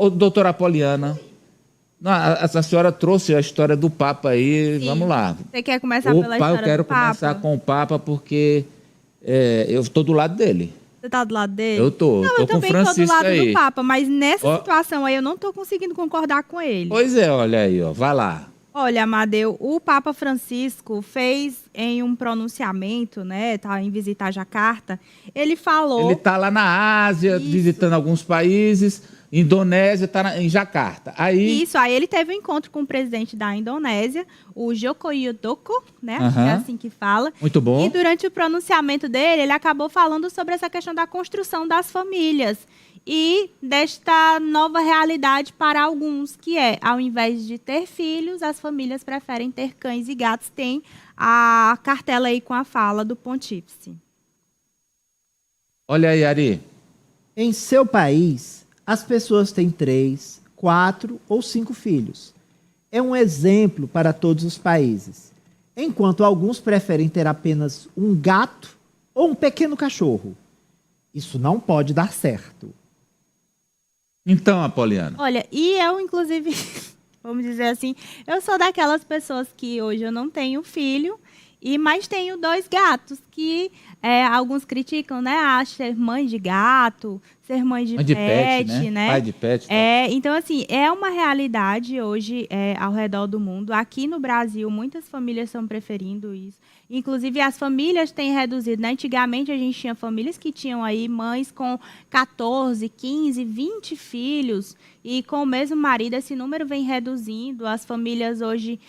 Ô, doutora Apoliana, não, a senhora trouxe a história do Papa aí, Sim. vamos lá. Você quer começar pela Eu história quero do Papa? começar com o Papa porque eu estou do lado dele. Você tá do lado Eu dele? tô, Não, tô eu com o também tô do Francisco lado do aí. Papa, mas nessa Ó, situação aí eu não tô conseguindo concordar com ele. pois é, olha aí, ó, vai lá. Olha, Amadeu, o Papa Francisco fez em um pronunciamento, né, tá em visita a Jacarta, ele Ele falou tá lá na Ásia, isso. visitando alguns países, Indonésia, tá em Jacarta. Aí, Isso, aí ele teve um encontro com o presidente da Indonésia, o Joko Widodo, né? Acho que é aham, assim que fala. muito E bom. durante o pronunciamento dele, ele acabou falando sobre essa questão da construção das famílias e desta nova realidade para alguns, que é, ao invés de ter filhos, as famílias preferem ter cães e gatos. Tem a cartela aí com a fala do pontífice. Olha aí, Ari. Em seu país, as pessoas têm 3, 4 ou 5 filhos. É um exemplo para todos os países. Enquanto alguns preferem ter apenas um gato ou um pequeno cachorro. Isso não pode dar certo. Então, Apoliana. Olha, e eu, inclusive, vamos dizer assim, eu sou daquelas pessoas que hoje eu não tenho filho, mas tenho 2 gatos, que alguns criticam, né? Ah, ser mãe de gato, ser mãe de Mãe de pet, né? Pai de pet. Tá? Então, assim, é uma realidade hoje ao redor do mundo. Aqui no Brasil, muitas famílias estão preferindo isso. Inclusive, as famílias têm reduzido, né? Antigamente, a gente tinha famílias que tinham aí mães com 14, 15, 20 filhos. E com o mesmo marido, esse número vem reduzindo. As famílias hoje,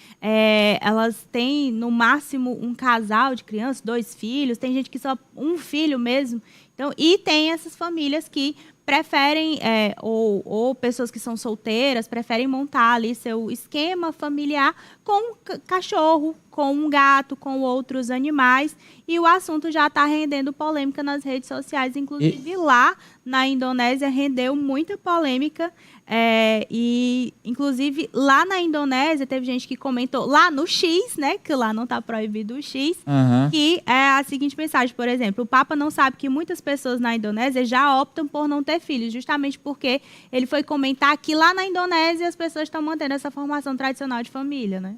elas têm, no máximo, um casal de crianças, 2 filhos. Tem gente que só um filho mesmo. Então, e tem essas famílias que preferem, ou pessoas que são solteiras, preferem montar ali seu esquema familiar com um cachorro, com um gato, com outros animais. E o assunto já está rendendo polêmica nas redes sociais. Inclusive, lá na Indonésia, rendeu muita polêmica. E, inclusive, lá na Indonésia, teve gente que comentou, lá no X, né, que lá não está proibido o X, que é a seguinte mensagem, por exemplo, o Papa não sabe que muitas pessoas na Indonésia já optam por não ter filhos, justamente porque ele foi comentar que lá na Indonésia as pessoas estão mantendo essa formação tradicional de família, né?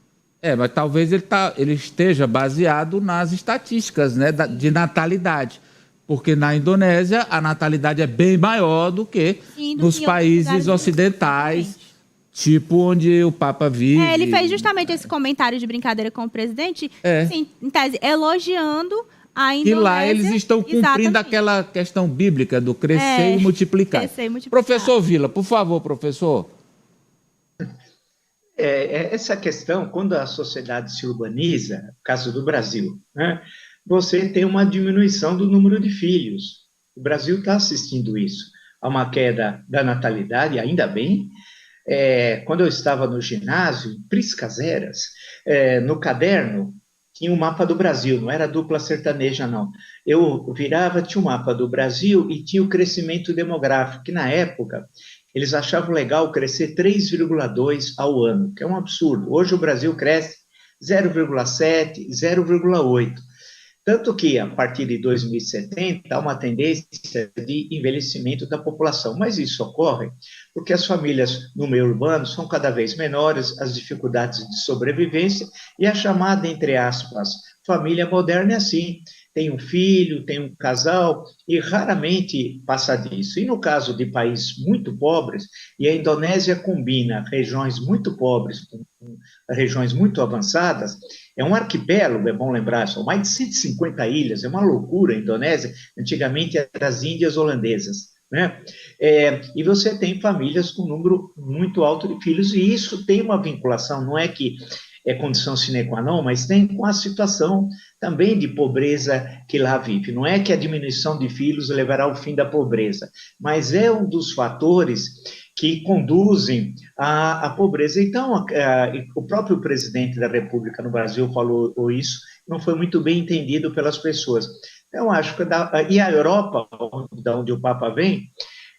Mas talvez ele esteja baseado nas estatísticas, né, de natalidade. Porque na Indonésia a natalidade é bem maior do que nos países ocidentais, tipo onde o Papa vive. Ele fez justamente esse comentário de brincadeira com o presidente, assim, em tese, elogiando a Indonésia. E lá eles estão cumprindo aquela questão bíblica do crescer e multiplicar. Crescer e multiplicar. Professor Vila, por favor, professor. Essa questão, quando a sociedade se urbaniza, no caso do Brasil, né, você tem uma diminuição do número de filhos. O Brasil está assistindo isso. Há uma queda da natalidade, ainda bem. Quando eu estava no ginásio, em Priscas Eras, no caderno, tinha um mapa do Brasil, não era dupla sertaneja, não. Eu virava, tinha um mapa do Brasil e tinha o crescimento demográfico, que na época eles achavam legal crescer 3,2 ao ano, que é um absurdo. Hoje o Brasil cresce 0,7, 0,8. Tanto que, a partir de 2070, há uma tendência de envelhecimento da população. Mas isso ocorre porque as famílias no meio urbano são cada vez menores, as dificuldades de sobrevivência e a chamada, entre aspas, família moderna é assim. Tem um filho, tem um casal e raramente passa disso. E no caso de países muito pobres, e a Indonésia combina regiões muito pobres com regiões muito avançadas, é um arquipélago, é bom lembrar, são mais de 150 ilhas, é uma loucura a Indonésia, antigamente era as Índias holandesas, né? E você tem famílias com um número muito alto de filhos, e isso tem uma vinculação, não é que é condição sine qua non, mas tem com a situação também de pobreza que lá vive. Não é que a diminuição de filhos levará ao fim da pobreza, mas é um dos fatores que conduzem à pobreza. Então, o próprio presidente da República no Brasil falou isso, não foi muito bem entendido pelas pessoas. Então, acho que... E a Europa, da onde o Papa vem,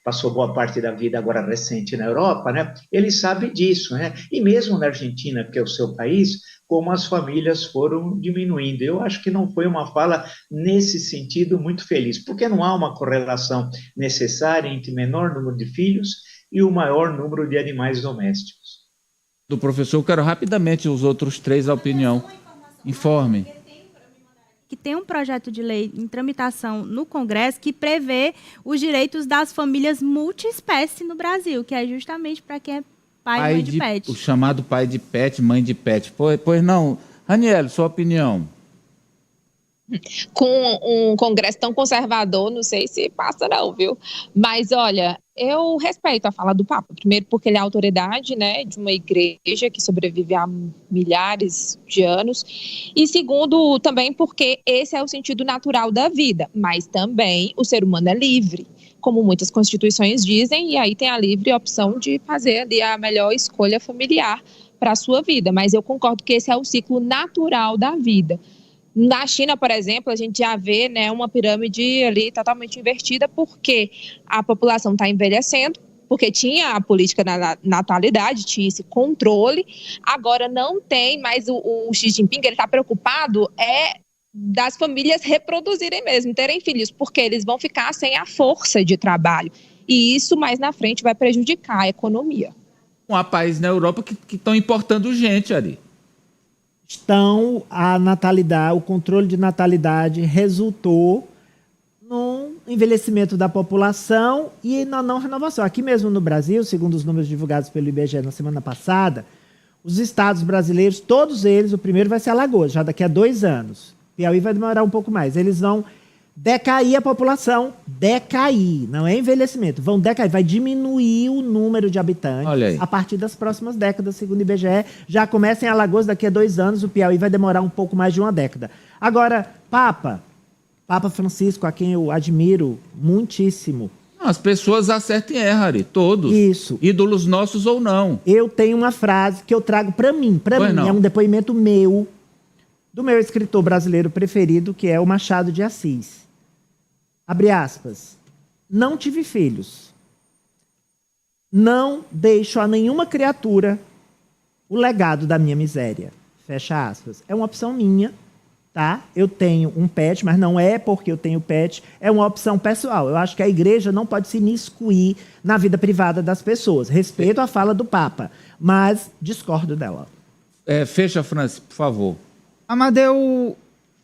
passou boa parte da vida agora recente na Europa, né? Ele sabe disso, né? E mesmo na Argentina, que é o seu país, como as famílias foram diminuindo. Eu acho que não foi uma fala nesse sentido muito feliz, porque não há uma correlação necessária entre menor número de filhos e o maior número de animais domésticos. Do professor, eu quero rapidamente os outros três a opinião. Informe. Que tem um projeto de lei em tramitação no Congresso que prevê os direitos das famílias multiespécie no Brasil, que é justamente para quem é pai e mãe de pet. O chamado pai de pet, mãe de pet. Pois não. Raniele, sua opinião. Com um Congresso tão conservador, não sei se passa não, viu? Mas, olha, eu respeito a fala do Papa. Primeiro porque ele é autoridade, né, de uma igreja que sobrevive há milhares de anos. E segundo, também porque esse é o sentido natural da vida. Mas também o ser humano é livre, como muitas constituições dizem, e aí tem a livre opção de fazer ali a melhor escolha familiar para a sua vida. Mas eu concordo que esse é o ciclo natural da vida. Na China, por exemplo, a gente já vê, né, uma pirâmide ali totalmente invertida, porque a população está envelhecendo, porque tinha a política da natalidade, tinha esse controle, agora não tem, mas o Xi Jinping está preocupado das famílias reproduzirem mesmo, terem filhos, porque eles vão ficar sem a força de trabalho. E isso, mais na frente, vai prejudicar a economia. Há países na Europa que estão importando gente ali. A natalidade, o controle de natalidade resultou no envelhecimento da população e na não renovação. Aqui mesmo no Brasil, segundo os números divulgados pelo IBGE na semana passada, os estados brasileiros, todos eles, o primeiro vai ser Alagoas, já daqui a 2 anos. Piauí vai demorar um pouco mais. Eles vão decair a população, não é envelhecimento, vão decair, vai diminuir o número de habitantes a partir das próximas décadas, segundo o IBGE. Já começa em Alagoas daqui a 2 anos, o Piauí vai demorar um pouco mais de 1 década. Agora, Papa Francisco, a quem eu admiro muitíssimo. As pessoas acertam e erram, Ari, todos. Isso. Ídolos nossos ou não. Eu tenho uma frase que eu trago para mim, é um depoimento meu, do meu escritor brasileiro preferido, que é o Machado de Assis. Abre aspas. Não tive filhos. Não deixo a nenhuma criatura o legado da minha miséria. Fecha aspas. É uma opção minha, tá? Eu tenho um pet, mas não é porque eu tenho pet, é uma opção pessoal. Eu acho que a igreja não pode se imiscuir na vida privada das pessoas. Respeito a fala do Papa, mas discordo dela. Fecha, Francis, por favor. Amadeu,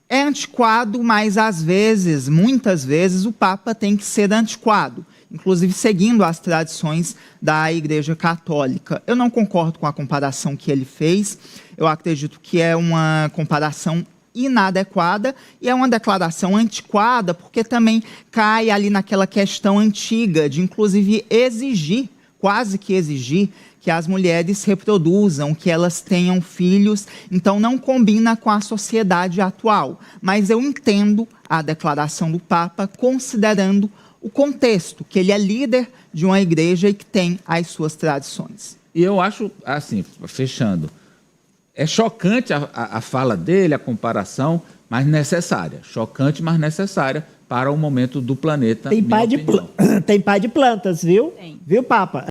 é antiquado, mas às vezes, muitas vezes, o Papa tem que ser antiquado, inclusive seguindo as tradições da Igreja Católica. Eu não concordo com a comparação que ele fez, eu acredito que é uma comparação inadequada e é uma declaração antiquada, porque também cai ali naquela questão antiga de, inclusive, quase que exigir, que as mulheres reproduzam, que elas tenham filhos, então não combina com a sociedade atual. Mas eu entendo a declaração do Papa, considerando o contexto, que ele é líder de uma igreja e que tem as suas tradições. E eu acho, assim, fechando, é chocante a fala dele, a comparação, mas necessária. Chocante, mas necessária para o momento do planeta. Tem pai de plantas, viu? Tem. Viu, Papa?